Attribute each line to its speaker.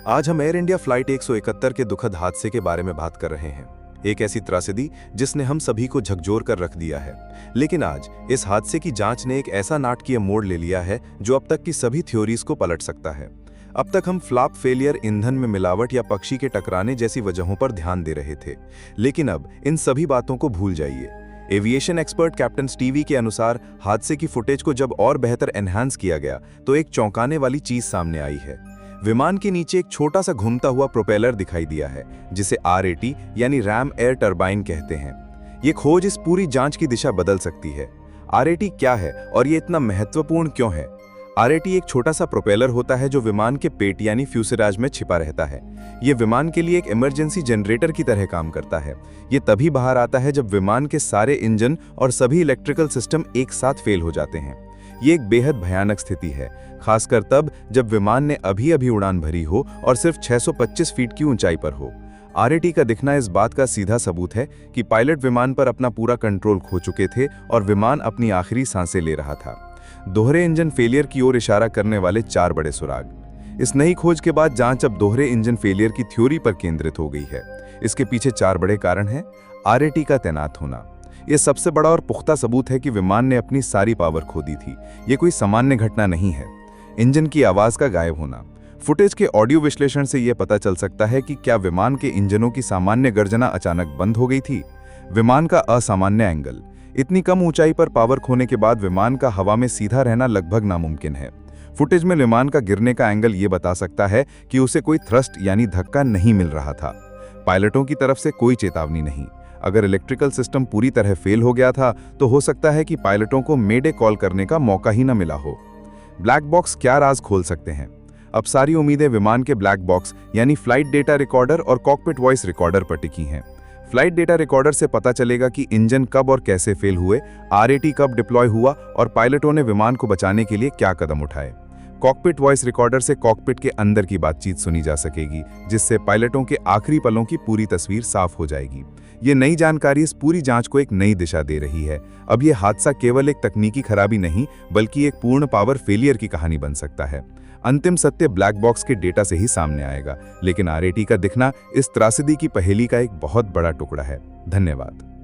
Speaker 1: आज हम air India flight 171 के दुखद हादसे के बारे में बात कर रहे हैं। एक ऐसी त्रासदी जिसने हम सभी को झकझोर कर रख दिया है। लेकिन आज इस हादसे की जांच ने एक ऐसा नाटकीय मोड़ ले लिया है जो अब तक की सभी थ्योरीज को पलट सकता है। अब तक हम फ्लैप फेलियर, ईंधन में मिलावट या पक्षी के टकराने जैसी वजहों पर ध्यान दे रहे थे, लेकिन अब इन सभी बातों को भूल जाइए। एविएशन एक्सपर्ट कैप्टन स्टीवी के अनुसार हादसे की फुटेज को जब और बेहतर एनहांस किया गया तो एक चौंकाने वाली चीज सामने आई है। विमान के नीचे एक छोटा सा घूमता हुआ प्रोपेलर दिखाई दिया है, जिसे RAT यानी रैम एयर टरबाइन कहते हैं। ये खोज इस पूरी जांच की दिशा बदल सकती है। RAT क्या है और ये इतना महत्वपूर्ण क्यों है? RAT एक छोटा सा प्रोपेलर होता है जो विमान के पेट यानी फ्यूसेलाज में छिपा रहता है। ये विमान के लिए एक इमरजेंसी जनरेटर की तरह काम करता है। ये तभी बाहर आता है जब विमान के सारे इंजन और सभी इलेक्ट्रिकल सिस्टम एक साथ फेल हो जाते हैं। ये एक बेहद भयानक स्थिति है, खासकर तब जब विमान ने अभी उड़ान भरी हो और सिर्फ 625 फीट की ऊंचाई पर हो। RAT का दिखना इस बात का सीधा सबूत है कि पायलट विमान पर अपना पूरा कंट्रोल खो चुके थे और विमान अपनी आखिरी सांसें ले रहा था। दोहरे इंजन फेलियर की ओर इशारा करने वाले 4 बड़े सुराग। इस नई खोज के बाद जांच अब दोहरे इंजन फेलियर की थ्योरी पर केंद्रित हो गई है। इसके पीछे 4 बड़े कारण हैं। RAT का तैनात होना, यह सबसे बड़ा और पुख्ता सबूत है कि विमान ने अपनी सारी पावर खो दी थी। ये कोई सामान्य घटना नहीं है। इंजन की आवाज का गायब होना, फुटेज के ऑडियो विश्लेषण से यह पता चल सकता है कि क्या विमान के इंजनों की सामान्य गर्जना अचानक बंद हो गई थी। विमान का असामान्य एंगल, इतनी कम ऊंचाई पर पावर खोने के बाद विमान का हवा में सीधा रहना लगभग नामुमकिन है। फुटेज में विमान का गिरने का एंगल ये बता सकता है कि उसे कोई थ्रस्ट यानी धक्का नहीं मिल रहा था। पायलटों की तरफ से कोई चेतावनी नहीं। अगर इलेक्ट्रिकल सिस्टम पूरी तरह फेल हो गया था तो हो सकता है कि पायलटों को मेडे कॉल करने का मौका ही न मिला हो। ब्लैक बॉक्स क्या राज खोल सकते हैं? अब सारी उम्मीदें विमान के ब्लैक बॉक्स यानी फ्लाइट डेटा रिकॉर्डर और कॉकपिट वॉइस रिकॉर्डर पर टिकी हैं। फ्लाइट डेटा रिकॉर्डर से पता चलेगा कि इंजन कब और कैसे फेल हुए, RAT कब डिप्लॉय हुआ और पायलटों ने विमान को बचाने के लिए क्या कदम उठाए। कॉकपिट वॉइस रिकॉर्डर से कॉकपिट के अंदर की बातचीत सुनी जा सकेगी, जिससे पायलटों के आखिरी पलों की पूरी तस्वीर साफ हो जाएगी। ये नई जानकारी इस पूरी जांच को एक नई दिशा दे रही है। अब ये हादसा केवल एक तकनीकी खराबी नहीं, बल्कि एक पूर्ण पावर फेलियर की कहानी बन सकता है। अंतिम सत्य ब्लैक बॉक्स के डेटा से ही सामने आएगा, लेकिन RAT का दिखना इस त्रासदी की पहेली का एक बहुत बड़ा टुकड़ा है। धन्यवाद।